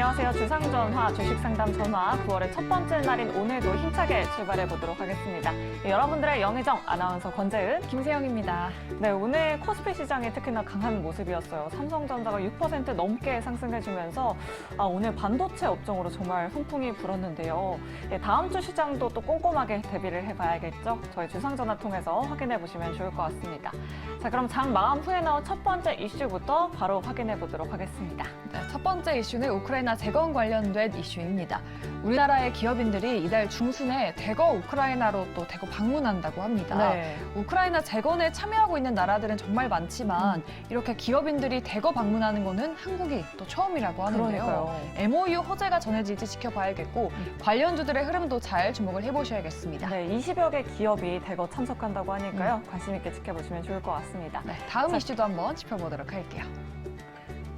안녕하세요. 주상전화 주식상담 전화 9월의 첫 번째 날인 오늘도 힘차게 출발해 보도록 하겠습니다. 여러분들의 영의정 아나운서 권재은, 김세영입니다. 네, 오늘 코스피 시장이 특히나 강한 모습이었어요. 삼성전자가 6% 넘게 상승해주면서 오늘 반도체 업종으로 정말 훈풍이 불었는데요. 다음 주 시장도 또 꼼꼼하게 대비를 해봐야겠죠. 저희 주상전화 통해서 확인해 보시면 좋을 것 같습니다. 자, 그럼 장 마감 후에 나온 첫 번째 이슈부터 바로 확인해 보도록 하겠습니다. 네, 첫 번째 이슈는 우크라이나 재건 관련된 이슈입니다. 우리나라의 기업인들이 이달 중순에 대거 우크라이나로 또 대거 방문한다고 합니다. 네. 우크라이나 재건에 참여하고 있는 나라들은 정말 많지만 이렇게 기업인들이 대거 방문하는 거는 한국이 또 처음이라고 하는데요. 그러니까요. MOU 허재가 전해질지 지켜봐야겠고 관련주들의 흐름도 잘 주목을 해보셔야겠습니다. 네, 20여 개 기업이 대거 참석한다고 하니까요. 관심 있게 지켜보시면 좋을 것 같습니다. 네, 다음 이슈도 한번 짚어보도록 할게요.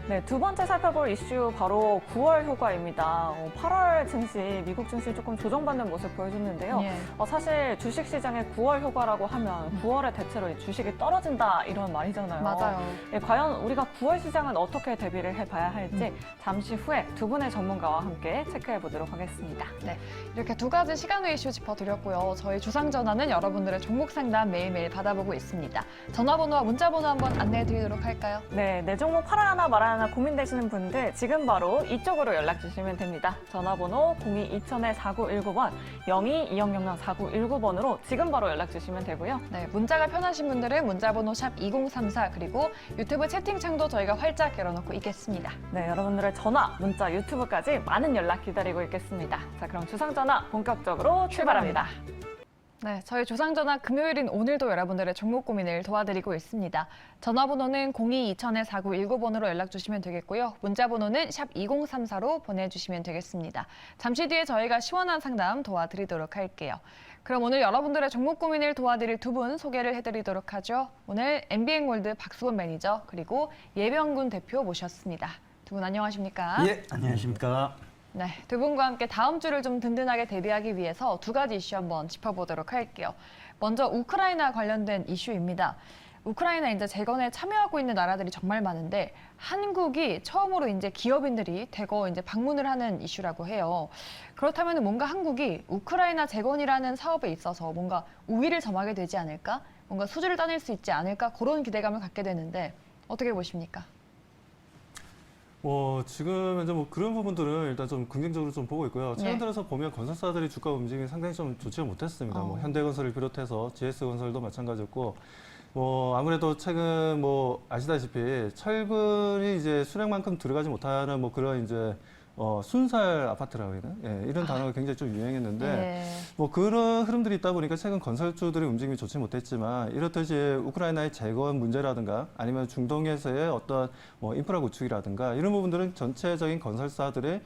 네, 두 번째 살펴볼 이슈 바로 9월 효과입니다. 8월 증시, 미국 증시 조금 조정받는 모습 보여줬는데요. 예. 사실 주식시장의 9월 효과라고 하면 9월에 대체로 주식이 떨어진다 이런 말이잖아요. 맞아요. 과연 우리가 9월 시장은 어떻게 대비를 해봐야 할지 잠시 후에 두 분의 전문가와 함께 체크해 보도록 하겠습니다. 네, 이렇게 두 가지 시간외 이슈 짚어드렸고요. 저희 주상전화는 여러분들의 종목 상담 매일매일 받아보고 있습니다. 전화번호와 문자번호 한번 안내해드리도록 할까요? 네, 내 종목 팔아야 하나 말아야 하나 고민되시는 분들 지금 바로 이쪽으로 연락 주시면 됩니다. 전화번호 02-2000-4919번, 02-2000-4919번으로 지금 바로 연락 주시면 되고요. 네, 문자가 편하신 분들은 문자번호 샵 2034 그리고 유튜브 채팅창도 저희가 활짝 열어놓고 있겠습니다. 네, 여러분들의 전화, 문자, 유튜브까지 많은 연락 기다리고 있겠습니다. 자, 그럼 주상전화 본격적으로 출발합니다. 네, 저희 조상전화 금요일인 오늘도 여러분들의 종목 고민을 도와드리고 있습니다. 전화번호는 02-2000-4919번으로 연락 주시면 되겠고요. 문자번호는 샵 2034로 보내주시면 되겠습니다. 잠시 뒤에 저희가 시원한 상담 도와드리도록 할게요. 그럼 오늘 여러분들의 종목 고민을 도와드릴 두 분 소개를 해드리도록 하죠. 오늘 MBN골드 박수건 매니저 그리고 예병군 대표 모셨습니다. 두 분 안녕하십니까? 예, 안녕하십니까? 네, 두 분과 함께 다음 주를 좀 든든하게 대비하기 위해서 두 가지 이슈 한번 짚어보도록 할게요. 먼저 우크라이나 관련된 이슈입니다. 우크라이나 이제 재건에 참여하고 있는 나라들이 정말 많은데 한국이 처음으로 이제 기업인들이 대거 이제 방문을 하는 이슈라고 해요. 그렇다면 뭔가 한국이 우크라이나 재건이라는 사업에 있어서 뭔가 우위를 점하게 되지 않을까? 뭔가 수주를 따낼 수 있지 않을까? 그런 기대감을 갖게 되는데 어떻게 보십니까? 지금 이제 그런 부분들은 일단 좀 긍정적으로 좀 보고 있고요. 최근 네. 들어서 보면 건설사들이 주가 움직임이 상당히 좀 좋지가 못했습니다. 현대건설을 비롯해서 GS건설도 마찬가지였고, 아무래도 최근 아시다시피 철근이 이제 수량만큼 들어가지 못하는 그런 이제 순살 아파트라고 해야 되나? 예, 이런 단어가 굉장히 좀 유행했는데, 네. 그런 흐름들이 있다 보니까 최근 건설주들의 움직임이 좋지 못했지만, 이렇듯이 우크라이나의 재건 문제라든가 아니면 중동에서의 어떤 인프라 구축이라든가 이런 부분들은 전체적인 건설사들의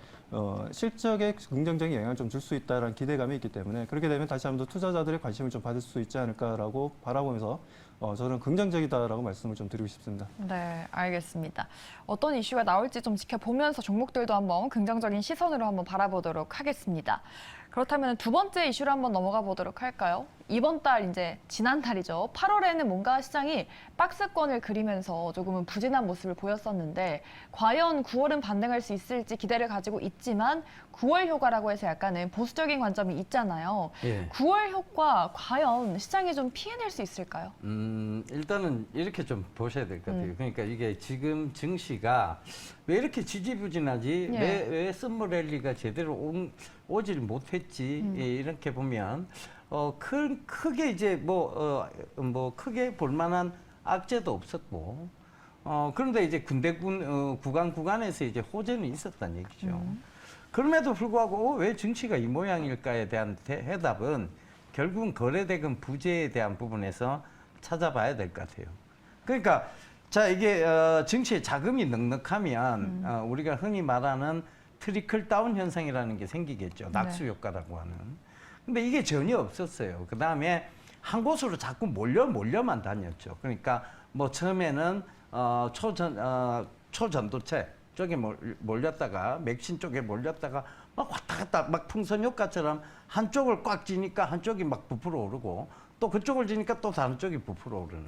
실적에 긍정적인 영향을 좀 줄 수 있다는 기대감이 있기 때문에 그렇게 되면 다시 한번 더 투자자들의 관심을 좀 받을 수 있지 않을까라고 바라보면서 저는 긍정적이다라고 말씀을 좀 드리고 싶습니다. 네, 알겠습니다. 어떤 이슈가 나올지 좀 지켜보면서 종목들도 한번 긍정적인 시선으로 한번 바라보도록 하겠습니다. 그렇다면 두 번째 이슈로 한번 넘어가 보도록 할까요? 이번 달 이제 지난달이죠. 8월에는 뭔가 시장이 박스권을 그리면서 조금은 부진한 모습을 보였었는데 과연 9월은 반등할 수 있을지 기대를 가지고 있지만 9월 효과라고 해서 약간은 보수적인 관점이 있잖아요. 예. 9월 효과 과연 시장이 좀 피해낼 수 있을까요? 일단은 이렇게 좀 보셔야 될 것 같아요. 그러니까 이게 지금 증시가 왜 이렇게 지지부진하지? 예. 왜 썸머 랠리가 제대로 오질 못했지? 예, 이렇게 보면 크게 이제 크게 볼만한 악재도 없었고 그런데 이제 구간에서 이제 호재는 있었다는 얘기죠. 그럼에도 불구하고 왜 증시가 이 모양일까에 대한 해답은 결국은 거래대금 부재에 대한 부분에서 찾아봐야 될 것 같아요. 그러니까 자 이게 증시에 자금이 넉넉하면 우리가 흔히 말하는 트리클 다운 현상이라는 게 생기겠죠. 낙수 효과라고 하는. 근데 이게 전혀 없었어요. 그 다음에 한 곳으로 자꾸 몰려만 다녔죠. 그러니까 처음에는 초전도체 쪽에 몰렸다가 맥신 쪽에 몰렸다가 막 왔다 갔다 막 풍선 효과처럼 한쪽을 꽉 쥐니까 한쪽이 막 부풀어 오르고 또 그쪽을 쥐니까 또 다른 쪽이 부풀어 오르는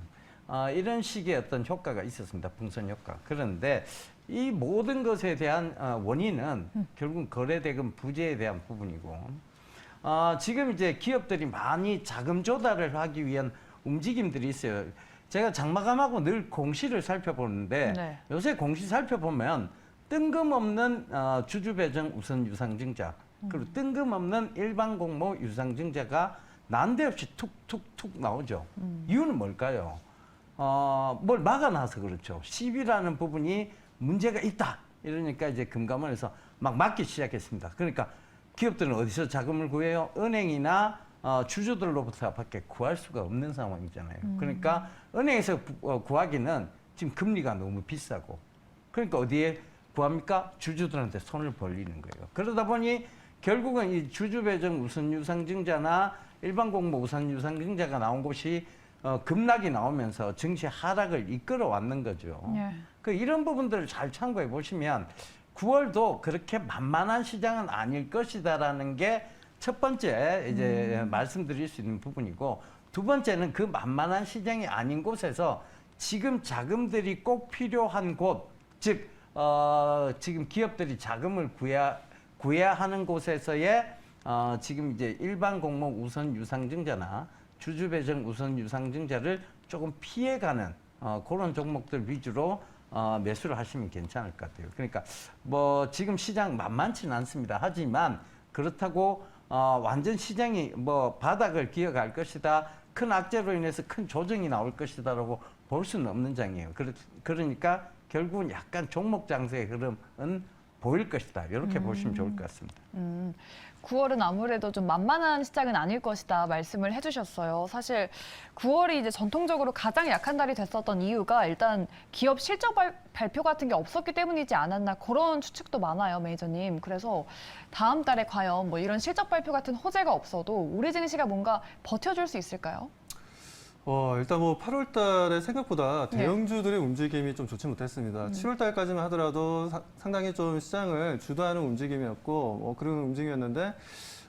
이런 식의 어떤 효과가 있었습니다. 풍선 효과. 그런데 이 모든 것에 대한 원인은 결국 거래대금 부재에 대한 부분이고, 지금 이제 기업들이 많이 자금 조달을 하기 위한 움직임들이 있어요. 제가 장마감하고 늘 공시를 살펴보는데 네. 요새 공시 살펴보면 뜬금없는 주주배정 우선 유상증자, 그리고 뜬금없는 일반 공모 유상증자가 난데없이 툭툭툭 나오죠. 이유는 뭘까요? 뭘 막아놔서 그렇죠. 시비라는 부분이 문제가 있다. 이러니까 이제 금감원에서 막 막기 시작했습니다. 그러니까 기업들은 어디서 자금을 구해요? 은행이나 주주들로부터밖에 구할 수가 없는 상황이잖아요. 그러니까 은행에서 구하기는 지금 금리가 너무 비싸고, 그러니까 어디에 구합니까? 주주들한테 손을 벌리는 거예요. 그러다 보니 결국은 이 주주배정 우선유상증자나 일반 공모 우선유상증자가 나온 곳이 급락이 나오면서 증시 하락을 이끌어 왔는 거죠. 예. 그 이런 부분들을 잘 참고해 보시면 9월도 그렇게 만만한 시장은 아닐 것이다라는 게 첫 번째 이제 말씀드릴 수 있는 부분이고, 두 번째는 그 만만한 시장이 아닌 곳에서 지금 자금들이 꼭 필요한 곳, 즉 지금 기업들이 자금을 구해야 하는 곳에서의 지금 이제 일반 공모 우선 유상증자나 주주 배정 우선 유상증자를 조금 피해가는 그런 종목들 위주로 매수를 하시면 괜찮을 것 같아요. 그러니까 뭐 지금 시장 만만치는 않습니다. 하지만 그렇다고 완전 시장이 뭐 바닥을 기어갈 것이다, 큰 악재로 인해서 큰 조정이 나올 것이다라고 볼 수는 없는 장이에요. 그러니까 결국은 약간 종목 장세의 흐름은 보일 것이다. 이렇게 보시면 좋을 것 같습니다. 9월은 아무래도 좀 만만한 시장은 아닐 것이다 말씀을 해주셨어요. 사실 9월이 이제 전통적으로 가장 약한 달이 됐었던 이유가 일단 기업 실적 발표 같은 게 없었기 때문이지 않았나, 그런 추측도 많아요, 매니저님. 그래서 다음 달에 과연 뭐 이런 실적 발표 같은 호재가 없어도 우리 증시가 뭔가 버텨줄 수 있을까요? 일단 뭐 8월 달에 생각보다 네. 대형주들의 움직임이 좀 좋지 못했습니다. 7월 달까지만 하더라도 상당히 좀 시장을 주도하는 움직임이었고, 그런 움직임이었는데,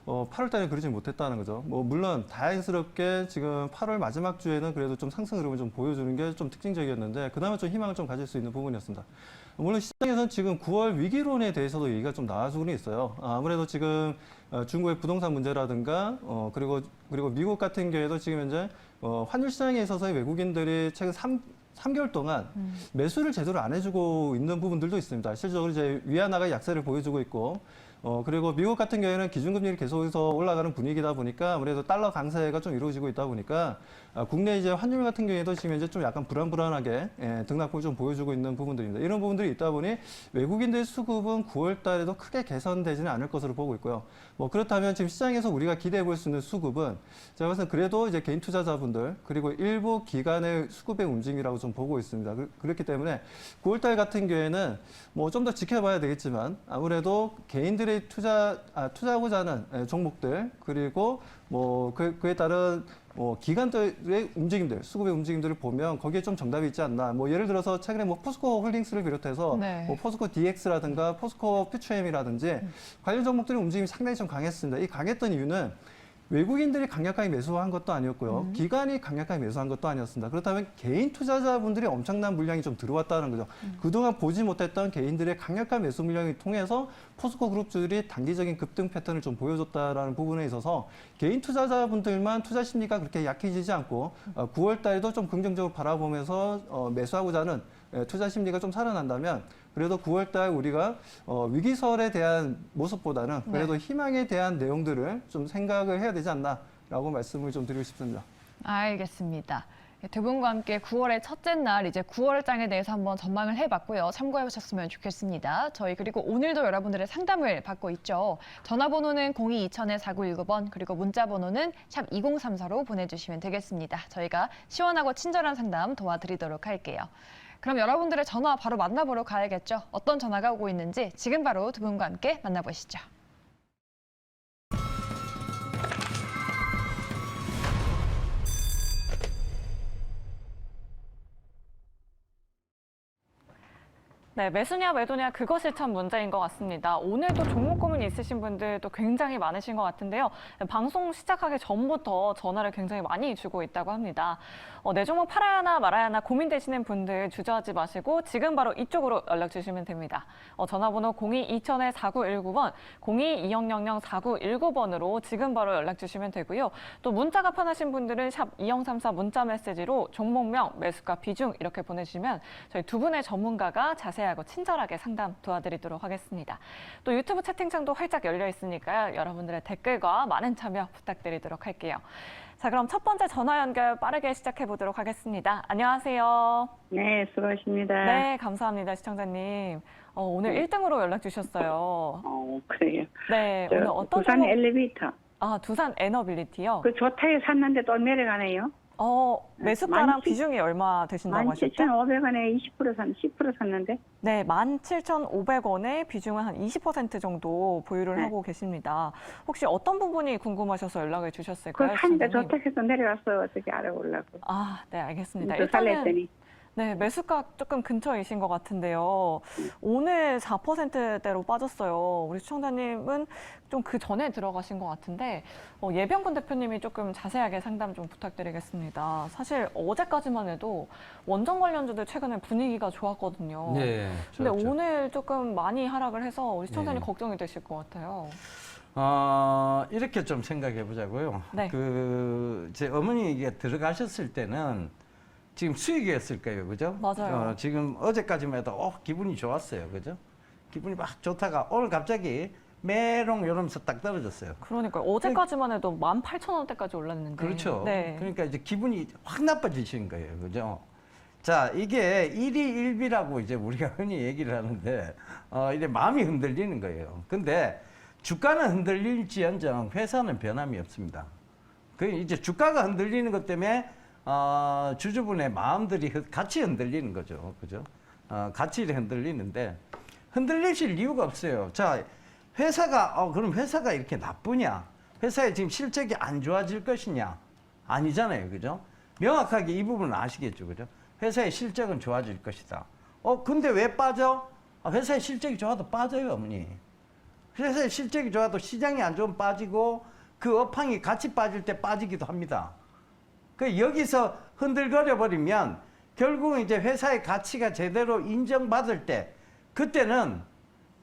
8월 달에 그러지 못했다는 거죠. 물론 다행스럽게 지금 8월 마지막 주에는 그래도 좀 상승 흐름을 좀 보여주는 게 좀 특징적이었는데, 그나마 좀 희망을 좀 가질 수 있는 부분이었습니다. 물론 시장에서는 지금 9월 위기론에 대해서도 얘기가 좀 나와주고 있어요. 아무래도 지금 중국의 부동산 문제라든가, 그리고 미국 같은 경우에도 지금 현재 환율 시장에 있어서 외국인들이 최근 3개월 동안 매수를 제대로 안 해주고 있는 부분들도 있습니다. 실질적으로 이제 위안화가 약세를 보여주고 있고, 그리고 미국 같은 경우에는 기준금리를 계속해서 올라가는 분위기다 보니까 아무래도 달러 강세가 좀 이루어지고 있다 보니까 국내 이제 환율 같은 경우에도 지금 이제 좀 약간 불안하게 등락폭을 좀 보여주고 있는 부분들입니다. 이런 부분들이 있다 보니 외국인들 수급은 9월 달에도 크게 개선되지는 않을 것으로 보고 있고요. 그렇다면 지금 시장에서 우리가 기대해 볼 수 있는 수급은 제가 봐서 그래도 이제 개인 투자자분들 그리고 일부 기관의 수급의 움직임이라고 좀 보고 있습니다. 그렇기 때문에 9월 달 같은 경우에는 뭐 좀 더 지켜봐야 되겠지만 아무래도 개인들의 투자하고자 하는 종목들, 그리고 뭐 그에 따른 기관들의 움직임들, 수급의 움직임들을 보면 거기에 좀 정답이 있지 않나. 예를 들어서 최근에 포스코 홀딩스를 비롯해서 네. 포스코 DX라든가 포스코 퓨처엠이라든지 관련 종목들의 움직임이 상당히 좀 강했습니다. 이 강했던 이유는 외국인들이 강력하게 매수한 것도 아니었고요. 기관이 강력하게 매수한 것도 아니었습니다. 그렇다면 개인 투자자분들이 엄청난 물량이 좀 들어왔다는 거죠. 그동안 보지 못했던 개인들의 강력한 매수 물량을 통해서 포스코 그룹주들이 단기적인 급등 패턴을 좀 보여줬다라는 부분에 있어서 개인 투자자분들만 투자 심리가 그렇게 약해지지 않고 9월 달에도 좀 긍정적으로 바라보면서 매수하고자 하는 투자 심리가 좀 살아난다면 그래도 9월 달 우리가 위기설에 대한 모습보다는 그래도 희망에 대한 내용들을 좀 생각을 해야 되지 않나라고 말씀을 좀 드리고 싶습니다. 알겠습니다. 두 분과 함께 9월의 첫째 날, 이제 9월장에 대해서 한번 전망을 해봤고요. 참고해 보셨으면 좋겠습니다. 저희 그리고 오늘도 여러분들의 상담을 받고 있죠. 전화번호는 02-2000-4919번, 그리고 문자번호는 샵 2034로 보내주시면 되겠습니다. 저희가 시원하고 친절한 상담 도와드리도록 할게요. 그럼 여러분들의 전화 바로 만나보러 가야겠죠. 어떤 전화가 오고 있는지 지금 바로 두 분과 함께 만나보시죠. 네, 매수냐 매도냐 그것이 참 문제인 것 같습니다. 오늘도 종목 고민이 있으신 분들도 굉장히 많으신 것 같은데요. 방송 시작하기 전부터 전화를 굉장히 많이 주고 있다고 합니다. 내 종목 팔아야 하나 말아야 하나 고민되시는 분들 주저하지 마시고 지금 바로 이쪽으로 연락 주시면 됩니다. 전화번호 02-2000-4919번, 02-2000-4919번으로 지금 바로 연락 주시면 되고요. 또 문자가 편하신 분들은 샵 2034 문자 메시지로 종목명, 매수가, 비중 이렇게 보내주시면 저희 두 분의 전문가가 자세하고 친절하게 상담 도와드리도록 하겠습니다. 또 유튜브 채팅창도 활짝 열려 있으니까요. 여러분들의 댓글과 많은 참여 부탁드리도록 할게요. 자, 그럼 첫 번째 전화 연결 빠르게 시작해 보도록 하겠습니다. 안녕하세요. 네, 수고하십니다. 네, 감사합니다, 시청자님. 오늘 1등으로 연락 주셨어요. 그래요. 네, 오늘 어떤 부산 종목- 엘리베이터. 두산 에너빌리티요. 그 좋다에 샀는데 또 내려가네요. 매수가랑 17,000 비중이 얼마 되신다고 하셨죠? 17,500원에 10% 샀는데. 네, 17,500원에 비중은 한 20% 정도 보유를 네. 하고 계십니다. 혹시 어떤 부분이 궁금하셔서 연락을 그거 주셨을까요? 사니까 시청자님? 좋다 해서 내려갔어요. 어떻게 알아보려고. 네, 알겠습니다. 또 살랬더니. 네, 매수가 조금 근처이신 것 같은데요. 오늘 4%대로 빠졌어요. 우리 시청자님은 좀 그 전에 들어가신 것 같은데 예병근 대표님이 조금 자세하게 상담 좀 부탁드리겠습니다. 사실 어제까지만 해도 원전 관련주들 최근에 분위기가 좋았거든요. 네. 근데 좋았죠. 오늘 조금 많이 하락을 해서 우리 시청자님 네. 걱정이 되실 것 같아요. 이렇게 좀 생각해 보자고요. 네. 제 어머니가 들어가셨을 때는 지금 수익이었을 거예요. 그죠? 맞아요. 지금 어제까지만 해도 기분이 좋았어요. 그죠? 기분이 막 좋다가 오늘 갑자기 메롱 이러면서 딱 떨어졌어요. 그러니까요. 어제까지만 해도 18,000원대까지 올랐는데. 그렇죠. 네. 그러니까 이제 기분이 확 나빠지신 거예요. 그죠? 자, 이게 일희일비라고 이제 우리가 흔히 얘기를 하는데, 이제 마음이 흔들리는 거예요. 근데 주가는 흔들릴지언정 회사는 변함이 없습니다. 그 이제 주가가 흔들리는 것 때문에, 주주분의 마음들이 같이 흔들리는 거죠. 그죠? 같이 흔들리는데, 흔들리실 이유가 없어요. 자, 회사가, 그럼 회사가 이렇게 나쁘냐? 회사의 지금 실적이 안 좋아질 것이냐? 아니잖아요. 그죠? 명확하게 이 부분은 아시겠죠. 그죠? 회사의 실적은 좋아질 것이다. 근데 왜 빠져? 회사의 실적이 좋아도 빠져요, 어머니. 회사의 실적이 좋아도 시장이 안 좋으면 빠지고 그 업황이 같이 빠질 때 빠지기도 합니다. 그 여기서 흔들거려 버리면 결국은 이제 회사의 가치가 제대로 인정받을 때 그때는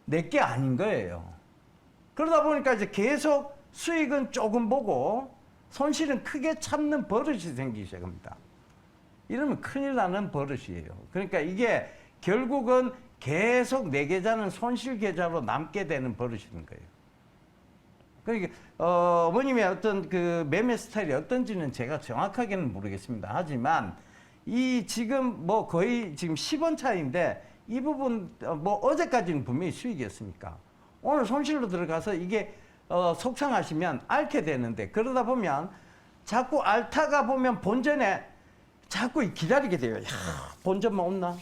내게 아닌 거예요. 그러다 보니까 이제 계속 수익은 조금 보고 손실은 크게 참는 버릇이 생기기 시작합니다. 이러면 큰일 나는 버릇이에요. 그러니까 이게 결국은 계속 내 계좌는 손실 계좌로 남게 되는 버릇인 거예요. 그러니까 어머님의 어떤 그 매매 스타일이 어떤지는 제가 정확하게는 모르겠습니다. 하지만 이 지금 뭐 거의 지금 10원 차이인데 이 부분 뭐 어제까지는 분명히 수익이었으니까 오늘 손실로 들어가서 이게 속상하시면 앓게 되는데 그러다 보면 자꾸 앓다가 보면 본전에 자꾸 기다리게 돼요. 야, 본전만 온나?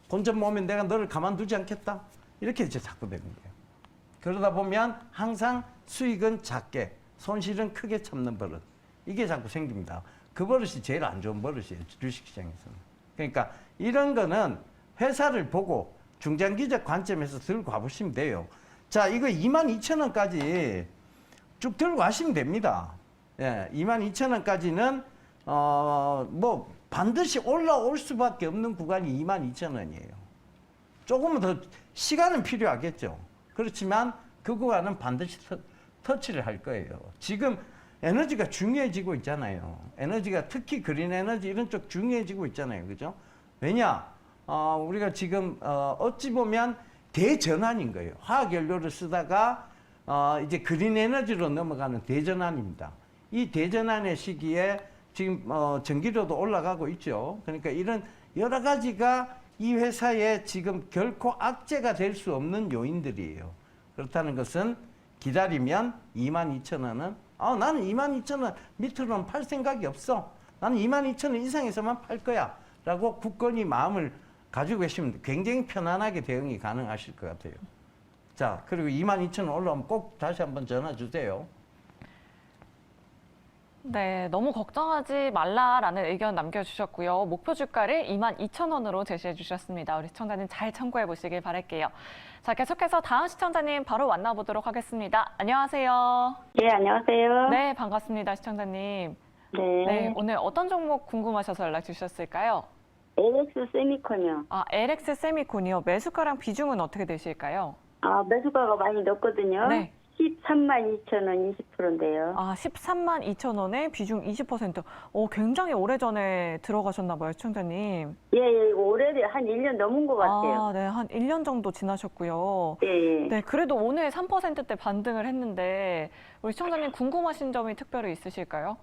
본전만 오면 내가 너를 가만두지 않겠다. 이렇게 이제 자꾸 되는 거예요. 그러다 보면 항상 수익은 작게, 손실은 크게 참는 버릇. 이게 자꾸 생깁니다. 그 버릇이 제일 안 좋은 버릇이에요. 주식시장에서는. 그러니까 이런 거는 회사를 보고 중장기적 관점에서 들고 가보시면 돼요. 자, 이거 22,000원까지 쭉 들고 가시면 됩니다. 예, 22,000원까지는 뭐 반드시 올라올 수밖에 없는 구간이 22,000원이에요. 조금은 더 시간은 필요하겠죠. 그렇지만 그 구간은 반드시 터치를 할 거예요. 지금 에너지가 중요해지고 있잖아요. 에너지가 특히 그린 에너지 이런 쪽 중요해지고 있잖아요. 그죠? 왜냐? 우리가 지금 어찌 보면 대전환인 거예요. 화학연료를 쓰다가 이제 그린 에너지로 넘어가는 대전환입니다. 이 대전환의 시기에 지금 전기료도 올라가고 있죠. 그러니까 이런 여러 가지가 이 회사에 지금 결코 악재가 될 수 없는 요인들이에요. 그렇다는 것은 기다리면 22,000원은 나는 22,000원 밑으로는 팔 생각이 없어. 나는 22,000원 이상에서만 팔 거야. 라고 굳건히 마음을 가지고 계시면 굉장히 편안하게 대응이 가능하실 것 같아요. 자, 그리고 22,000원 올라오면 꼭 다시 한번 전화 주세요. 네, 너무 걱정하지 말라라는 의견 남겨주셨고요. 목표 주가를 22,000원으로 제시해 주셨습니다. 우리 시청자님 잘 참고해 보시길 바랄게요. 자, 계속해서 다음 시청자님 바로 만나보도록 하겠습니다. 안녕하세요. 네, 안녕하세요. 네, 반갑습니다, 시청자님. 네. 네, 오늘 어떤 종목 궁금하셔서 연락 주셨을까요? LX 세미콘이요. 아, LX 세미콘이요. 매수가랑 비중은 어떻게 되실까요? 아, 매수가가 많이 높거든요. 네. 132,000원 20%인데요. 아, 132,000원에 비중 20%. 굉장히 오래전에 들어가셨나 봐요, 시청자님. 예, 예, 이거 올해 한 1년 넘은 것 같아요. 아, 네, 한 1년 정도 지나셨고요. 예, 예. 네, 그래도 오늘 3%대 반등을 했는데 우리 시청자님 궁금하신 점이 특별히 있으실까요?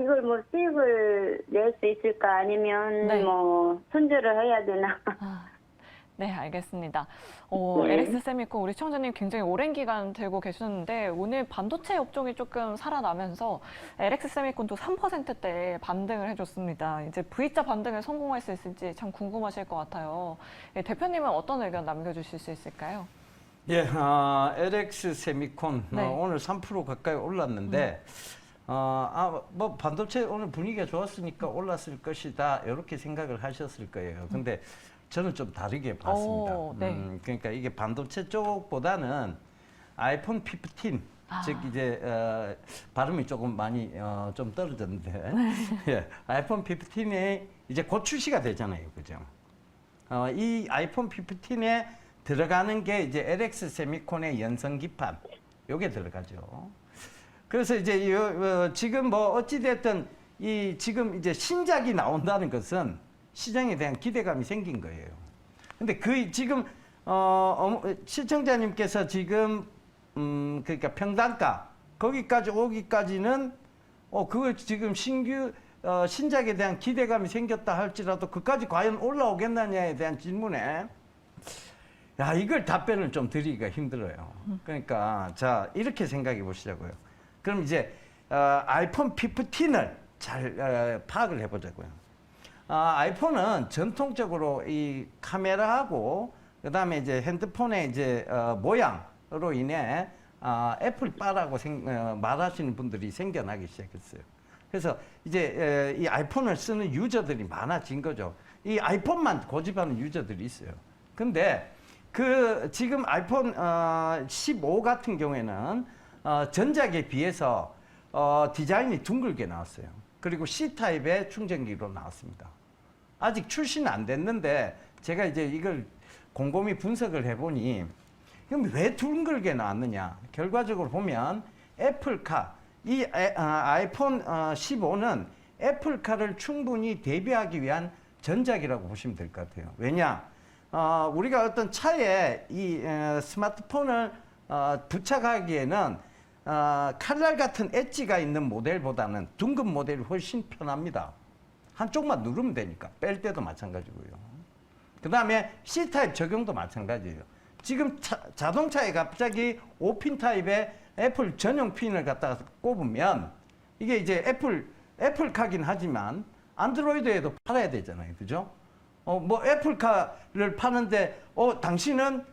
이걸 뭐 수익을 낼 수 있을까? 아니면 네. 뭐 손절을 해야 되나? 네, 알겠습니다. 네. LX 세미콘 우리 시청자님 굉장히 오랜 기간 들고 계셨는데 오늘 반도체 업종이 조금 살아나면서 LX 세미콘도 3%대 반등을 해줬습니다. 이제 V자 반등을 성공할 수 있을지 참 궁금하실 것 같아요. 예, 대표님은 어떤 의견 남겨주실 수 있을까요? 예, LX 세미콘 네. 오늘 3% 가까이 올랐는데 뭐 반도체 오늘 분위기가 좋았으니까 올랐을 것이다 이렇게 생각을 하셨을 거예요. 근데 저는 좀 다르게 봤습니다. 네. 그러니까 이게 반도체 쪽보다는 아이폰 15, 즉 이제 발음이 조금 많이 좀 떨어졌는데 예, 아이폰 15에 이제 곧 출시가 되잖아요, 그죠? 이 아이폰 15에 들어가는 게 이제 LX 세미콘의 연성기판 요게 들어가죠. 그래서 이제 지금 뭐 어찌 됐든 이 지금 이제 신작이 나온다는 것은 시장에 대한 기대감이 생긴 거예요. 근데 그 지금 시청자님께서 지금 그러니까 평단가 거기까지 오기까지는 그걸 지금 신규 신작에 대한 기대감이 생겼다 할지라도 그까지 과연 올라오겠느냐에 대한 질문에 야, 이걸 답변을 좀 드리기가 힘들어요. 그러니까 자, 이렇게 생각해 보시자고요. 그럼 이제 아이폰 15을 잘 파악을 해 보자고요. 아이폰은 전통적으로 이 카메라하고 그다음에 이제 핸드폰의 이제 모양으로 인해 애플바라고 말하시는 분들이 생겨나기 시작했어요. 그래서 이제 이 아이폰을 쓰는 유저들이 많아진 거죠. 이 아이폰만 고집하는 유저들이 있어요. 근데 그 지금 아이폰 15 같은 경우에는 전작에 비해서 디자인이 둥글게 나왔어요. 그리고 C타입의 충전기로 나왔습니다. 아직 출시는 안 됐는데 제가 이제 이걸 곰곰이 분석을 해보니 그럼 왜 둥글게 나왔느냐? 결과적으로 보면 애플카, 이 아이폰 15는 애플카를 충분히 대비하기 위한 전작이라고 보시면 될 것 같아요. 왜냐? 우리가 어떤 차에 이 스마트폰을 부착하기에는 칼날 같은 엣지가 있는 모델보다는 둥근 모델이 훨씬 편합니다. 한쪽만 누르면 되니까 뺄 때도 마찬가지고요. 그 다음에 C타입 적용도 마찬가지예요. 지금 자동차에 갑자기 5핀 타입의 애플 전용 핀을 갖다가 꼽으면 이게 이제 애플카긴 하지만 안드로이드에도 팔아야 되잖아요. 그죠? 뭐 애플카를 파는데 당신은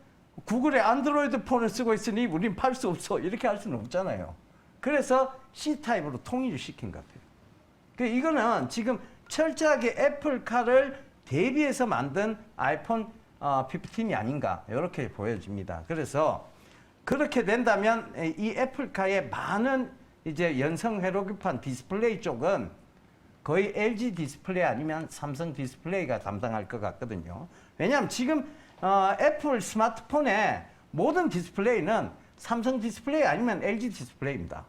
구글의 안드로이드 폰을 쓰고 있으니 우린 팔 수 없어. 이렇게 할 수는 없잖아요. 그래서 C타입으로 통일을 시킨 것 같아요. 이거는 지금 철저하게 애플카를 대비해서 만든 아이폰 15이 아닌가 이렇게 보여집니다. 그래서 그렇게 된다면 이 애플카의 많은 이제 연성 회로기판 디스플레이 쪽은 거의 LG 디스플레이 아니면 삼성 디스플레이가 담당할 것 같거든요. 왜냐하면 지금 애플 스마트폰의 모든 디스플레이는 삼성 디스플레이 아니면 LG 디스플레이입니다.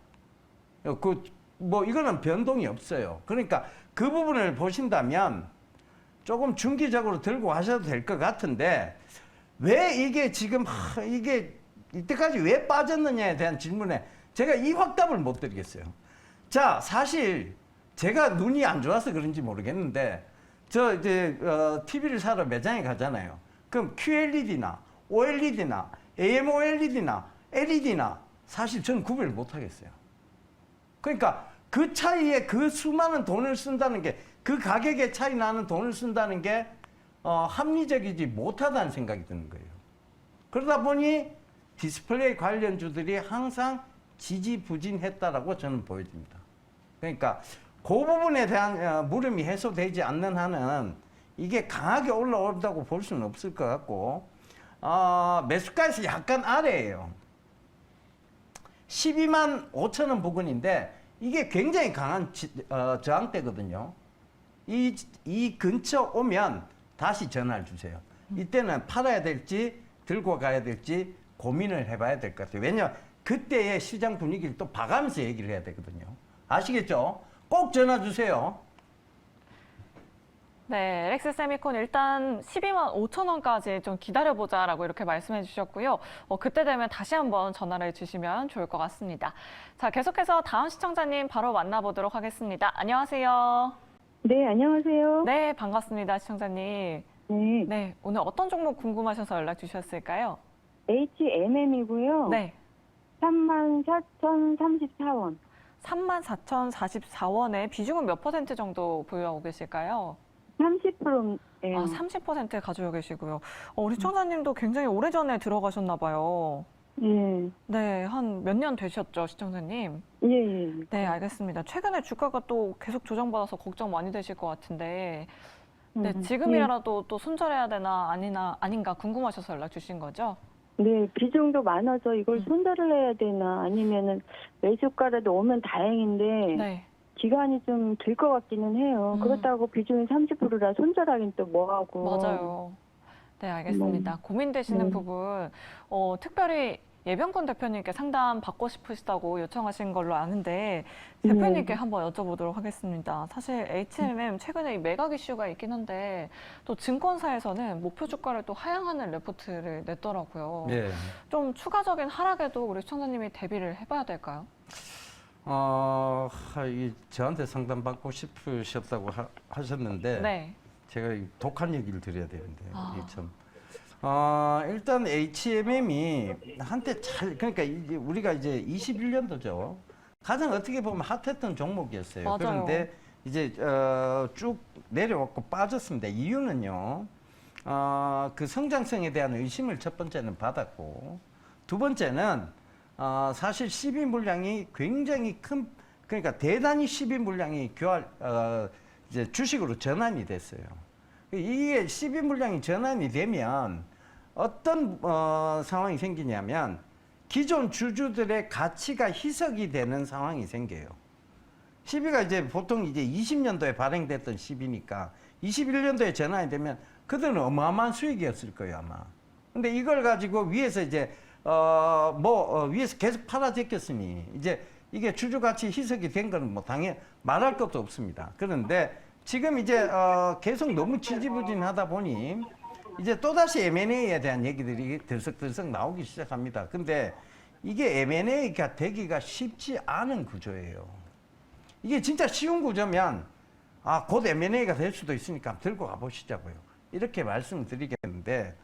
뭐 이거는 변동이 없어요. 그러니까 그 부분을 보신다면 조금 중기적으로 들고 가셔도 될 것 같은데 왜 이게 지금 이게 이때까지 왜 빠졌느냐에 대한 질문에 제가 이 확답을 못 드리겠어요. 자, 사실 제가 눈이 안 좋아서 그런지 모르겠는데 저 이제 TV를 사러 매장에 가잖아요. 그럼 QLED나 OLED나 AMOLED나 LED나 사실 저는 구별을 못 하겠어요. 그러니까 그 차이에 그 수많은 돈을 쓴다는 게 그 가격에 차이 나는 돈을 쓴다는 게 합리적이지 못하다는 생각이 드는 거예요. 그러다 보니 디스플레이 관련주들이 항상 지지부진했다라고 저는 보여집니다. 그러니까 그 부분에 대한 물음이 해소되지 않는 한은 이게 강하게 올라온다고 볼 수는 없을 것 같고 매수가에서 약간 아래예요. 12만 5천 원 부근인데 이게 굉장히 강한 저항대거든요. 이 근처 오면 다시 전화를 주세요. 이때는 팔아야 될지 들고 가야 될지 고민을 해봐야 될 것 같아요. 왜냐하면 그때의 시장 분위기를 또 봐가면서 얘기를 해야 되거든요. 아시겠죠? 꼭 전화 주세요. 네, LX 세미콘 일단 12만 5천 원까지 좀 기다려보자라고 이렇게 말씀해 주셨고요. 그때 되면 다시 한번 전화를 주시면 좋을 것 같습니다. 자, 계속해서 다음 시청자님 바로 만나보도록 하겠습니다. 안녕하세요. 네, 안녕하세요. 네, 반갑습니다, 시청자님. 네, 네, 오늘 어떤 종목 궁금하셔서 연락 주셨을까요? HMM이고요. 네, 34,034원. 34,044원에 비중은 몇 % 정도 보유하고 계실까요? 30%예요. 아, 30% 가지고 계시고요. 우리 시청자님도 굉장히 오래전에 들어가셨나 봐요. 예, 네, 한 몇 년 되셨죠, 시청자님? 예, 예. 네, 알겠습니다. 최근에 주가가 또 계속 조정받아서 걱정 많이 되실 것 같은데, 네, 지금이라도 또 손절해야 되나 아닌가 궁금하셔서 연락 주신 거죠? 네, 비중도 많아서 이걸 손절을 해야 되나 아니면은 매수가라도 오면 다행인데 네, 기간이 좀 길 것 같기는 해요. 그렇다고 비중이 30%라 손절하긴 또 뭐하고. 맞아요. 네, 알겠습니다. 고민되시는 부분, 특별히 예병권 대표님께 상담 받고 싶으시다고 요청하신 걸로 아는데 대표님께 한번 여쭤보도록 하겠습니다. 사실 HMM 최근에 이 매각 이슈가 있긴 한데 또 증권사에서는 목표 주가를 또 하향하는 레포트를 냈더라고요. 네. 좀 추가적인 하락에도 우리 시청자님이 대비를 해봐야 될까요? 저한테 상담 받고 싶으셨다고 하셨는데 네. 제가 이 독한 얘기를 드려야 되는데 아. 이게 참. 일단 HMM이 한때 그러니까 이제 우리가 이제 21년도죠. 가장 어떻게 보면 핫했던 종목이었어요. 맞아요. 그런데 이제 쭉 내려왔고 빠졌습니다. 이유는요. 그 성장성에 대한 의심을 첫 번째는 받았고 두 번째는 사실 시비 물량이 굉장히 큰, 그러니까 대단히 시비 물량이 이제 주식으로 전환이 됐어요. 이게 시비 물량이 전환이 되면 어떤 상황이 생기냐면 기존 주주들의 가치가 희석이 되는 상황이 생겨요. 시비가 이제 보통 이제 20년도에 발행됐던 시비니까 21년도에 전환이 되면 그들은 어마어마한 수익이었을 거예요, 아마. 근데 이걸 가지고 위에서 이제 위에서 계속 팔아 제꼈으니 이제 이게 주주 가치 희석이 된 거는 뭐 당연히 말할 것도 없습니다. 그런데 지금 이제 계속 너무 지지부진하다 보니 이제 또다시 M&A에 대한 얘기들이 들썩들썩 나오기 시작합니다. 근데 이게 M&A가 되기가 쉽지 않은 구조예요. 이게 진짜 쉬운 구조면 곧 M&A가 될 수도 있으니까 들고 가보시자고요. 이렇게 말씀을 드리겠는데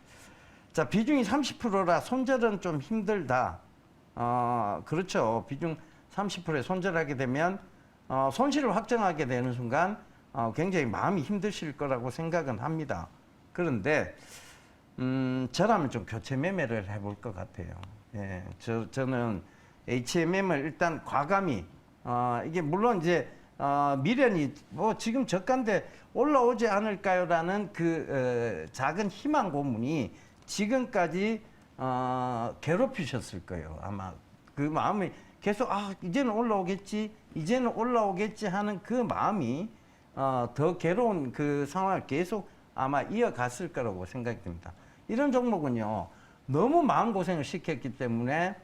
자, 비중이 30%라 손절은 좀 힘들다. 그렇죠. 비중 30%에 손절하게 되면 손실을 확정하게 되는 순간 굉장히 마음이 힘드실 거라고 생각은 합니다. 그런데 저라면 좀 교체 매매를 해볼 것 같아요. 예, 저는 HMM을 일단 과감히 이게 물론 이제 미련이 뭐 지금 저가인데 올라오지 않을까요라는 그 작은 희망 고문이 지금까지 괴롭히셨을 거예요. 아마 그 마음이 계속 이제는 올라오겠지 하는 그 마음이 더 괴로운 그 상황을 계속 아마 이어갔을 거라고 생각이 듭니다. 이런 종목은요, 너무 마음고생을 시켰기 때문에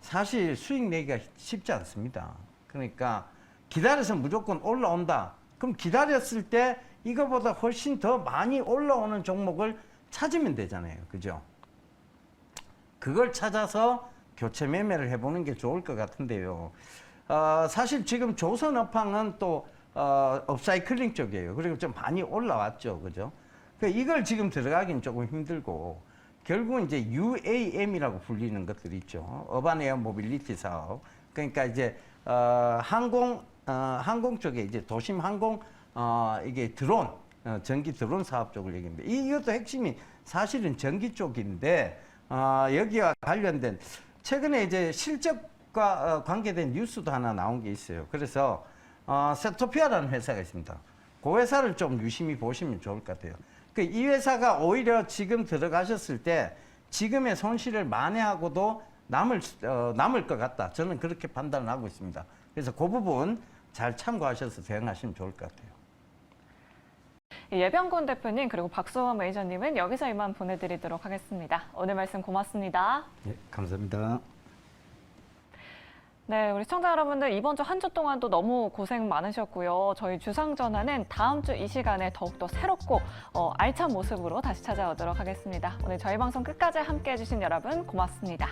사실 수익 내기가 쉽지 않습니다. 그러니까 기다려서 무조건 올라온다. 그럼 기다렸을 때 이거보다 훨씬 더 많이 올라오는 종목을 찾으면 되잖아요. 그죠? 그걸 찾아서 교체 매매를 해보는 게 좋을 것 같은데요. 사실 지금 조선업황은 또 업사이클링 쪽이에요. 그리고 좀 많이 올라왔죠. 그죠? 이걸 지금 들어가긴 조금 힘들고 결국은 이제 UAM이라고 불리는 것들이 있죠. 어반 에어 모빌리티 사업. 그러니까 이제 항공 쪽에 이제 도심 항공 이게 드론 전기 드론 사업 쪽을 얘기합니다. 이것도 핵심이 사실은 전기 쪽인데 여기와 관련된 최근에 이제 실적과 관계된 뉴스도 하나 나온 게 있어요. 그래서 세토피아라는 회사가 있습니다. 그 회사를 좀 유심히 보시면 좋을 것 같아요. 이 회사가 오히려 지금 들어가셨을 때 지금의 손실을 만회하고도 남을 것 같다. 저는 그렇게 판단을 하고 있습니다. 그래서 그 부분 잘 참고하셔서 대응하시면 좋을 것 같아요. 예병군 대표님 그리고 박수원 매니저님은 여기서 이만 보내드리도록 하겠습니다. 오늘 말씀 고맙습니다. 네, 감사합니다. 네, 우리 시청자 여러분들 이번 주 한 주 동안도 너무 고생 많으셨고요. 저희 주상전화는 다음 주 이 시간에 더욱더 새롭고 알찬 모습으로 다시 찾아오도록 하겠습니다. 오늘 저희 방송 끝까지 함께해 주신 여러분 고맙습니다.